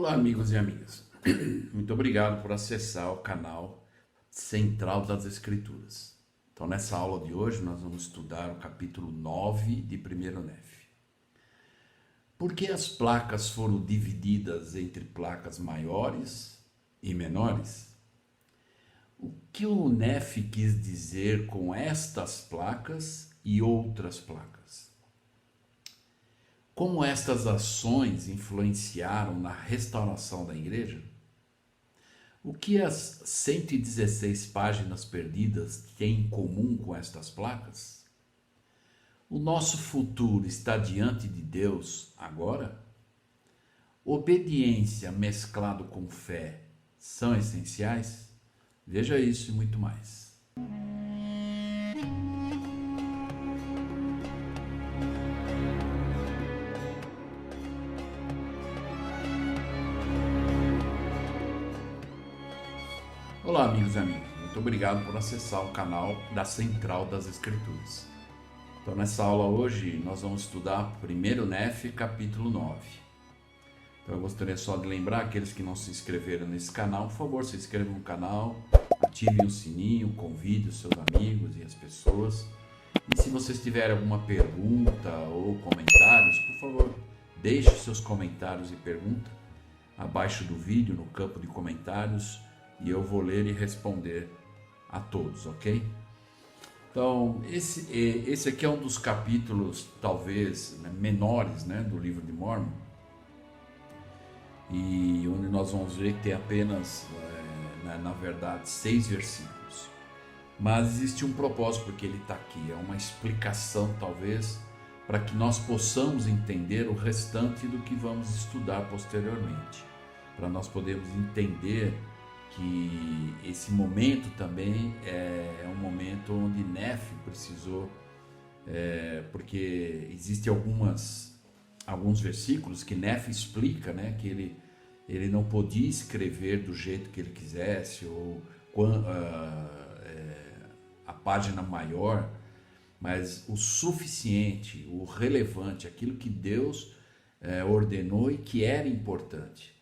Olá, amigos e amigas. Muito obrigado por acessar o canal Central das Escrituras. Então, nessa aula de hoje, nós vamos estudar o capítulo 9 de 1º Nef. Por que as placas foram divididas entre placas maiores e menores? O que o Nef quis dizer com estas placas e outras placas? Como estas ações influenciaram na restauração da igreja? O que as 116 páginas perdidas têm em comum com estas placas? O nosso futuro está diante de Deus agora? Obediência mesclado com fé são essenciais? Veja isso e muito mais. Olá, amigos e amigas. Muito obrigado por acessar o canal da Central das Escrituras. Então, nessa aula hoje, nós vamos estudar 1º Nef, capítulo 9. Então, eu gostaria só de lembrar aqueles que não se inscreveram nesse canal, por favor, se inscrevam no canal, ativem o sininho, convide os seus amigos e as pessoas. E se vocês tiverem alguma pergunta ou comentários, por favor, deixe seus comentários e pergunta abaixo do vídeo, no campo de comentários, e eu vou ler e responder a todos, ok? Então, esse aqui é um dos capítulos, talvez, menores, do livro de Mórmon, e onde nós vamos ver que tem apenas, na verdade, 6 versículos. Mas existe um propósito porque ele está aqui, é uma explicação, talvez, para que nós possamos entender o restante do que vamos estudar posteriormente, para nós podermos entender que esse momento também é um momento onde Nef precisou, porque existem alguns versículos que Nef explica, que ele não podia escrever do jeito que ele quisesse, ou a página maior, mas o suficiente, o relevante, aquilo que Deus ordenou e que era importante.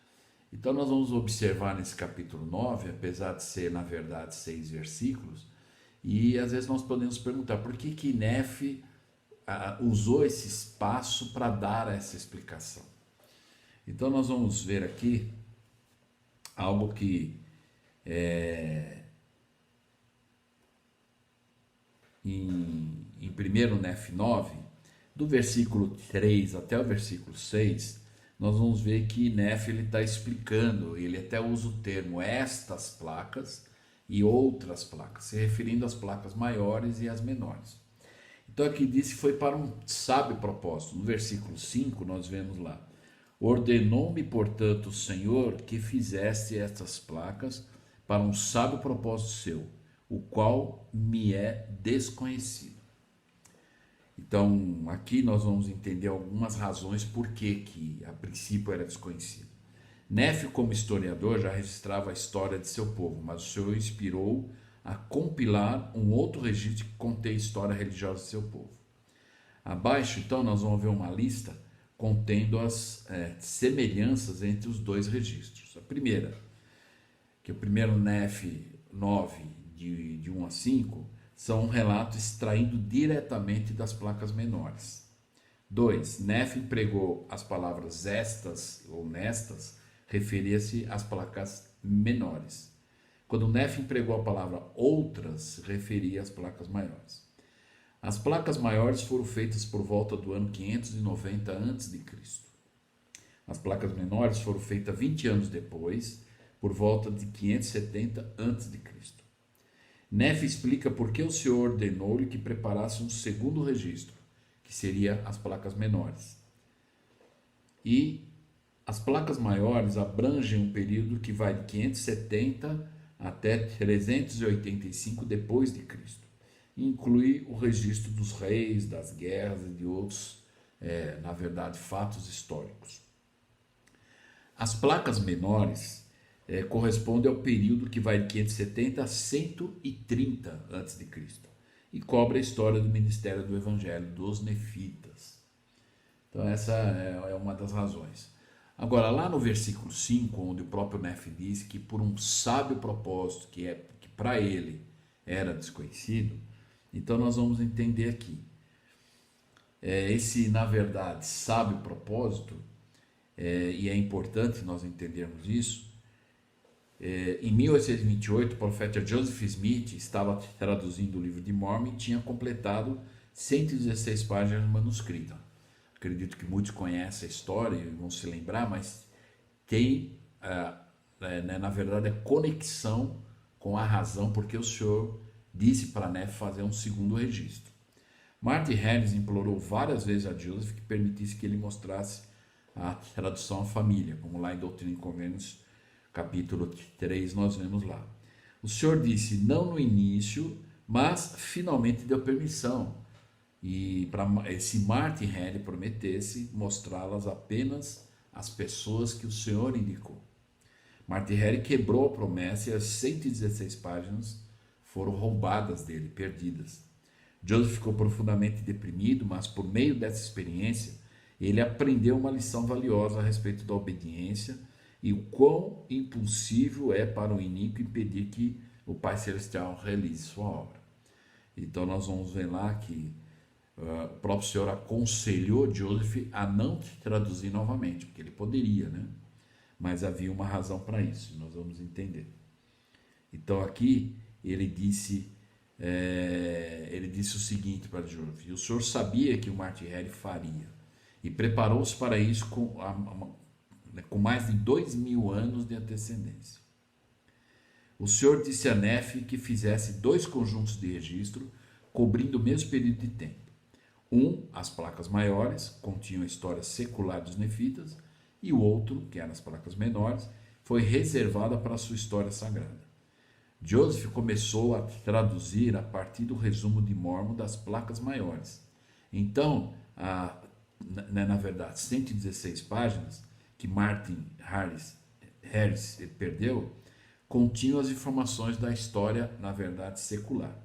Então nós vamos observar nesse capítulo 9, apesar de ser na verdade 6 versículos, e às vezes nós podemos perguntar por que Nef usou esse espaço para dar essa explicação. Então nós vamos ver aqui algo que em 1º Nef 9, do versículo 3 até o versículo 6, nós vamos ver que Nef está explicando, ele até usa o termo estas placas e outras placas, se referindo às placas maiores e às menores. Então aqui diz que foi para um sábio propósito. No versículo 5 nós vemos lá: ordenou-me, portanto, o Senhor que fizesse estas placas para um sábio propósito seu, o qual me é desconhecido. Então, aqui nós vamos entender algumas razões por que a princípio era desconhecido. Nef, como historiador, já registrava a história de seu povo, mas o Senhor inspirou a compilar um outro registro que contém a história religiosa de seu povo. Abaixo, então, nós vamos ver uma lista contendo as semelhanças entre os dois registros. A primeira, que é o 1º Nef 9, de 1 a 5, são um relato extraído diretamente das placas menores. 2. Nef empregou as palavras estas ou nestas, referia-se às placas menores. Quando Nef empregou a palavra outras, se referia às placas maiores. As placas maiores foram feitas por volta do ano 590 a.C. As placas menores foram feitas 20 anos depois, por volta de 570 a.C. Nef explica por que o Senhor ordenou-lhe que preparasse um segundo registro, que seria as placas menores. E as placas maiores abrangem um período que vai de 570 até 385 depois de Cristo. Inclui o registro dos reis, das guerras e de outros, na verdade, fatos históricos. As placas menores corresponde ao período que vai de 570 a 130 a.C. e cobre a história do ministério do Evangelho dos Nefitas. Então essa é uma das razões. Agora, lá no versículo 5, onde o próprio Nefe diz que por um sábio propósito que para ele era desconhecido, então nós vamos entender aqui. Esse, na verdade, sábio propósito, e é importante nós entendermos isso. Em 1828, o profeta Joseph Smith estava traduzindo o livro de Mormon e tinha completado 116 páginas manuscritas. Acredito que muitos conhecem a história e vão se lembrar, mas tem, na verdade, a conexão com a razão porque o Senhor disse para Nefe fazer um segundo registro. Martin Harris implorou várias vezes a Joseph que permitisse que ele mostrasse a tradução à família, como lá em Doutrina e Convênios, capítulo 3, nós vemos lá. O Senhor disse não no início, mas finalmente deu permissão. E para se Martin Harris prometesse mostrá-las apenas às pessoas que o Senhor indicou. Martin Harris quebrou a promessa e as 116 páginas foram roubadas dele, perdidas. Joseph ficou profundamente deprimido, mas por meio dessa experiência, ele aprendeu uma lição valiosa a respeito da obediência e o quão impossível é para o iníquo impedir que o Pai Celestial realize sua obra. Então nós vamos ver lá que o próprio Senhor aconselhou Joseph a não traduzir novamente, porque ele poderia, né? Mas havia uma razão para isso, nós vamos entender. Então aqui ele disse o seguinte para Joseph: e o Senhor sabia que o Martin Harris faria, e preparou-se para isso com mais de 2000 anos de antecedência. O Senhor disse a Nefe que fizesse 2 conjuntos de registro, cobrindo o mesmo período de tempo. As placas maiores, continham a história secular dos nefitas, e o outro, que eram as placas menores, foi reservada para a sua história sagrada. Joseph começou a traduzir a partir do resumo de Mormon das placas maiores. Então, na verdade, 116 páginas que Martin Harris perdeu, continham as informações da história, na verdade, secular.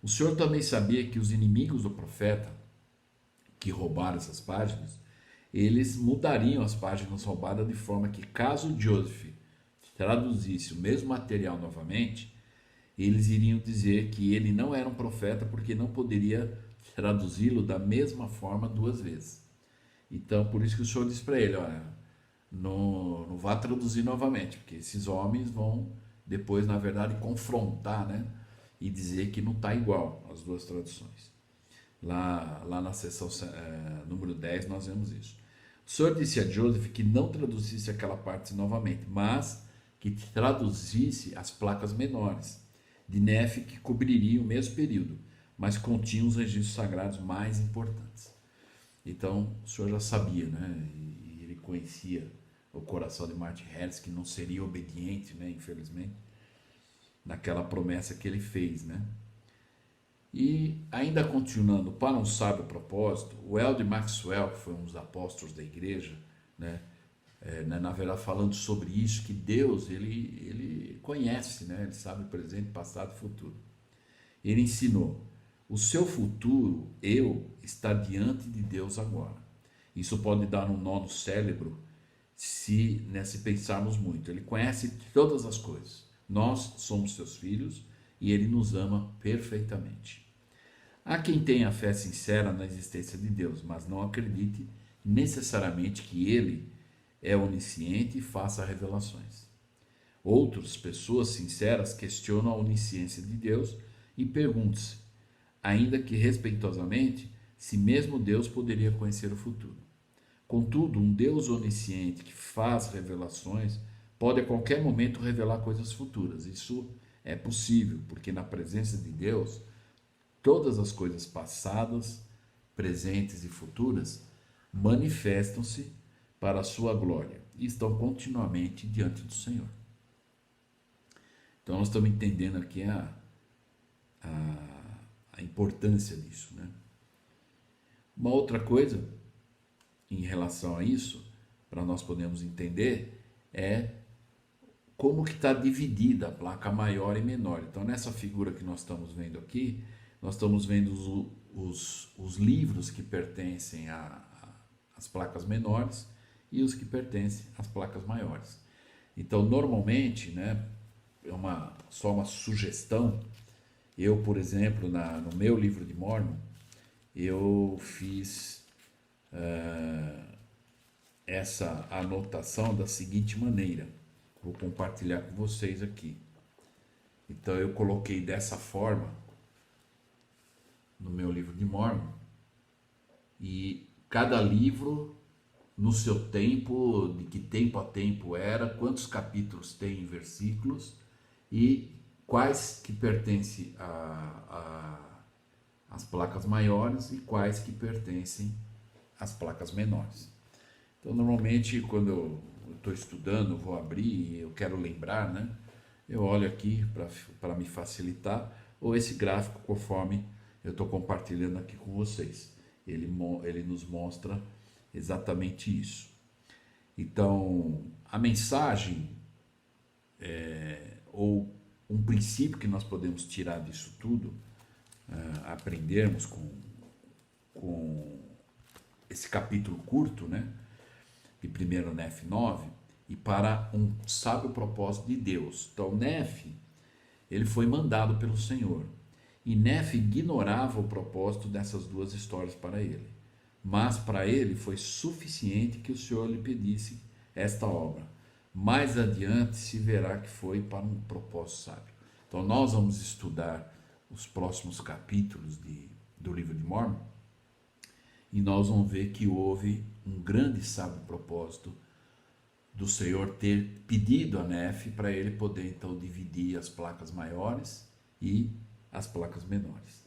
O Senhor também sabia que os inimigos do profeta, que roubaram essas páginas, eles mudariam as páginas roubadas de forma que, caso Joseph traduzisse o mesmo material novamente, eles iriam dizer que ele não era um profeta porque não poderia traduzi-lo da mesma forma 2 vezes. Então, por isso que o Senhor disse para ele: olha, não vá traduzir novamente, porque esses homens vão depois, na verdade, confrontar, né? E dizer que não está igual as 2 traduções. Lá na seção número 10 nós vemos isso. O Senhor disse a Joseph que não traduzisse aquela parte novamente, mas que traduzisse as placas menores de Nefe, que cobririam o mesmo período, mas continham os registros sagrados mais importantes. Então o Senhor já sabia, né? E ele conhecia o coração de Martin Harris, que não seria obediente, né? Infelizmente, naquela promessa que ele fez, né? E ainda continuando, para um sábio propósito, o Elder Maxwell, que foi um dos apóstolos da igreja, né? Na verdade, falando sobre isso, que Deus, ele conhece, né? Ele sabe o presente, passado e futuro. Ele ensinou: o seu futuro, está diante de Deus agora. Isso pode dar um nó no cérebro se pensarmos muito. Ele conhece todas as coisas. Nós somos seus filhos e ele nos ama perfeitamente. Há quem tenha fé sincera na existência de Deus, mas não acredite necessariamente que ele é onisciente e faça revelações. Outras pessoas sinceras questionam a onisciência de Deus e perguntam-se, ainda que respeitosamente, se mesmo Deus poderia conhecer o futuro. Contudo, um Deus onisciente que faz revelações pode a qualquer momento revelar coisas futuras. Isso é possível, porque na presença de Deus, todas as coisas passadas, presentes e futuras manifestam-se para a sua glória e estão continuamente diante do Senhor. Então nós estamos entendendo aqui a importância disso, né? Uma outra coisa em relação a isso, para nós podermos entender, é como que está dividida a placa maior e menor. Então nessa figura que nós estamos vendo aqui, nós estamos vendo os livros que pertencem às placas menores e os que pertencem às placas maiores. Então, normalmente, né, só uma sugestão, eu, por exemplo, no meu livro de Mórmon, eu fiz essa anotação da seguinte maneira. Vou compartilhar com vocês aqui. Então eu coloquei dessa forma no meu livro de Mórmon, e cada livro no seu tempo, de que tempo a tempo era, quantos capítulos tem em versículos e quais que pertencem às placas maiores e quais que pertencem às placas menores. Então, normalmente, quando eu estou estudando, vou abrir e eu quero lembrar, né? Eu olho aqui para me facilitar, ou esse gráfico conforme eu estou compartilhando aqui com vocês. Ele nos mostra exatamente isso. Então, a mensagem, ou um princípio que nós podemos tirar disso tudo, aprendermos com esse capítulo curto, né? De 1 Nef 9, e para um sábio propósito de Deus. Então, Nef, ele foi mandado pelo Senhor. E Nef ignorava o propósito dessas duas histórias para ele. Mas para ele foi suficiente que o Senhor lhe pedisse esta obra. Mais adiante se verá que foi para um propósito sábio. Então, nós vamos estudar os próximos capítulos do livro de Mórmon, e nós vamos ver que houve um grande sábio propósito do Senhor ter pedido a Nef para ele poder então dividir as placas maiores e as placas menores.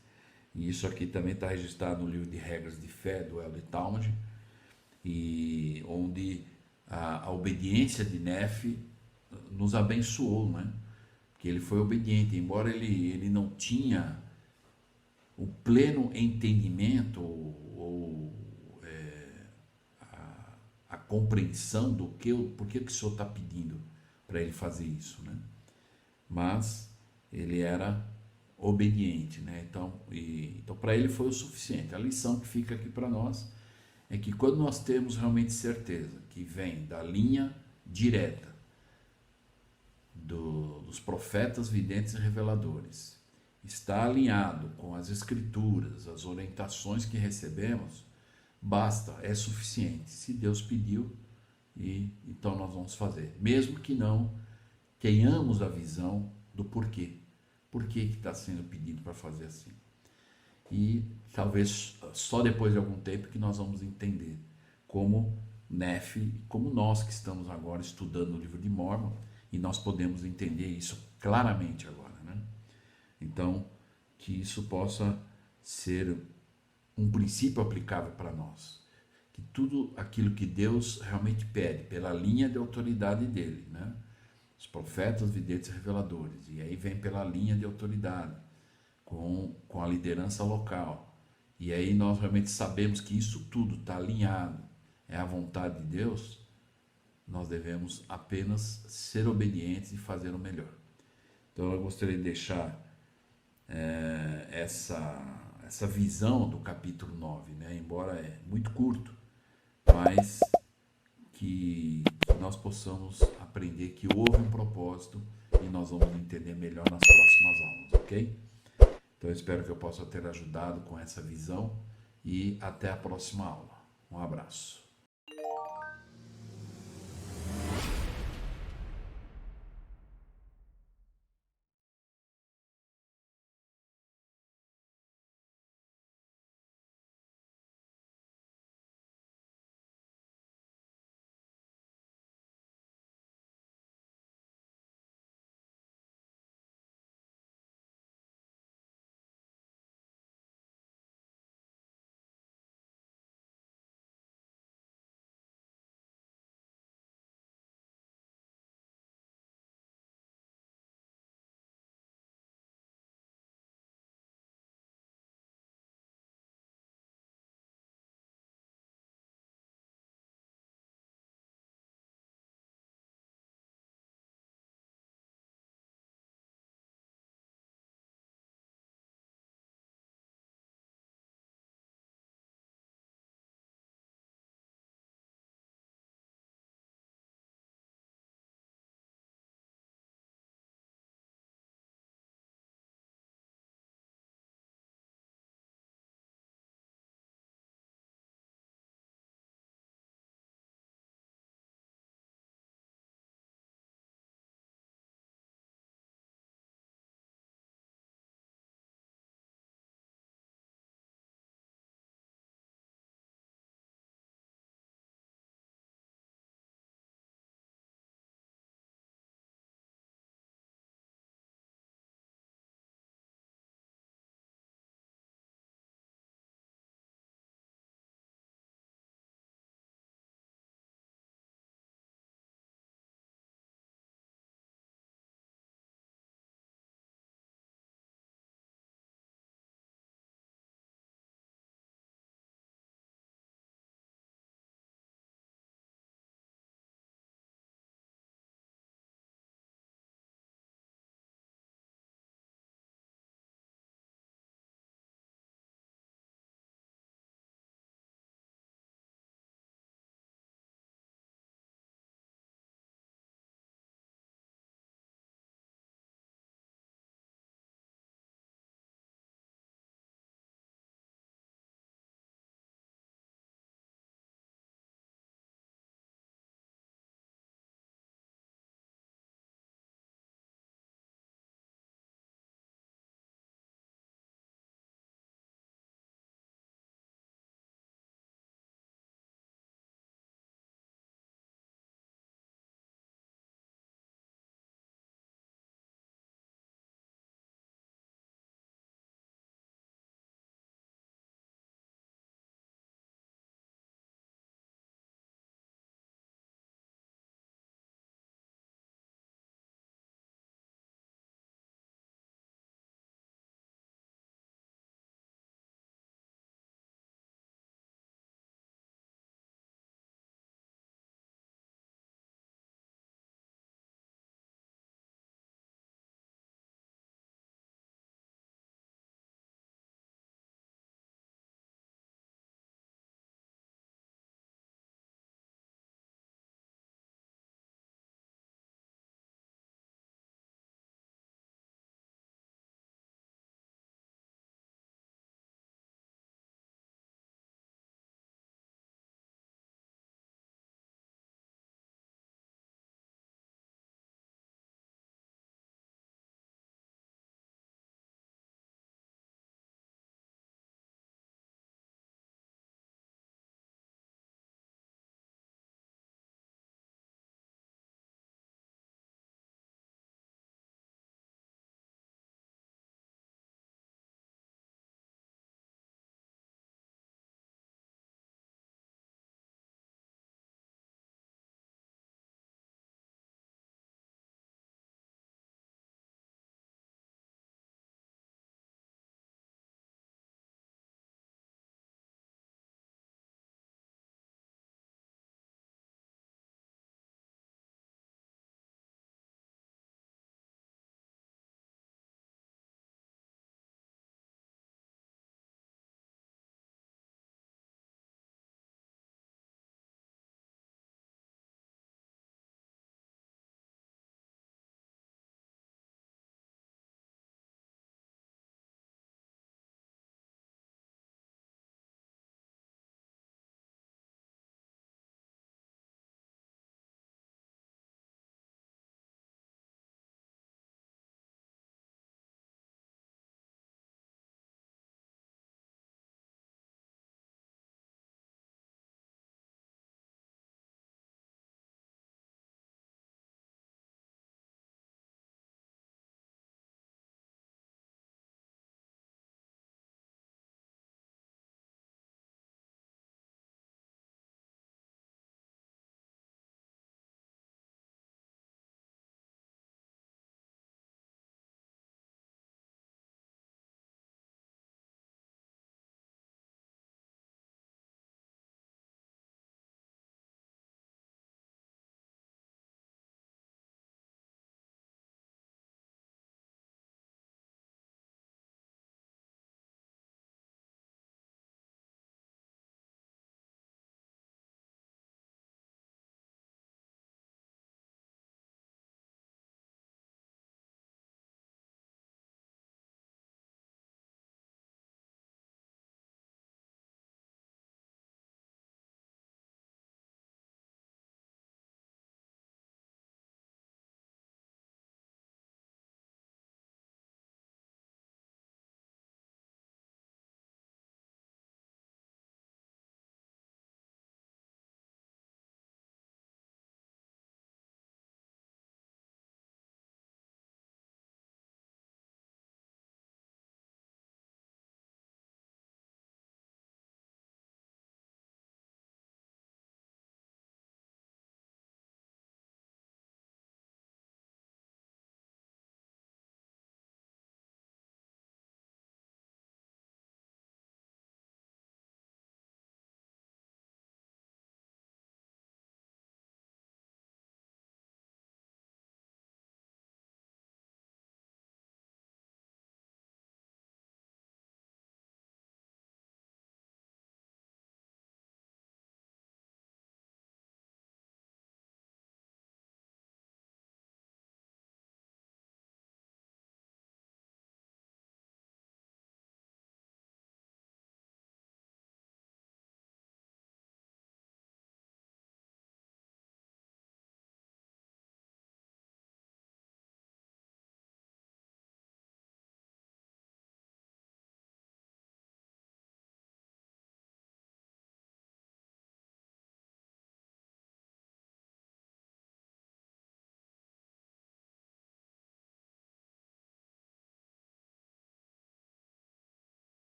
E isso aqui também está registrado no livro de Regras de Fé do L. Talmage, e onde a obediência de Nef nos abençoou, né? Porque ele foi obediente, embora ele não tinha o pleno entendimento ou a compreensão do por que o Senhor está pedindo para ele fazer isso, né? Mas ele era obediente, né? Então para ele foi o suficiente. A lição que fica aqui para nós é que quando nós temos realmente certeza que vem da linha direta dos profetas, videntes e reveladores, está alinhado com as escrituras, as orientações que recebemos, basta, é suficiente. Se Deus pediu, então nós vamos fazer, mesmo que não tenhamos a visão do porquê. Por que está sendo pedido para fazer assim? E talvez só depois de algum tempo que nós vamos entender como Nef, como nós que estamos agora estudando o livro de Mórmon, e nós podemos entender isso claramente agora, né? Então, que isso possa ser um princípio aplicável para nós. Que tudo aquilo que Deus realmente pede, pela linha de autoridade dele, né? Os profetas, videntes e reveladores. E aí vem pela linha de autoridade, com a liderança local. E aí nós realmente sabemos que isso tudo está alinhado, é a vontade de Deus. Nós devemos apenas ser obedientes e fazer o melhor. Então eu gostaria de deixar essa visão do capítulo 9, né? Embora é muito curto, mas que nós possamos aprender que houve um propósito e nós vamos entender melhor nas próximas aulas, ok? Então eu espero que eu possa ter ajudado com essa visão e até a próxima aula. Um abraço.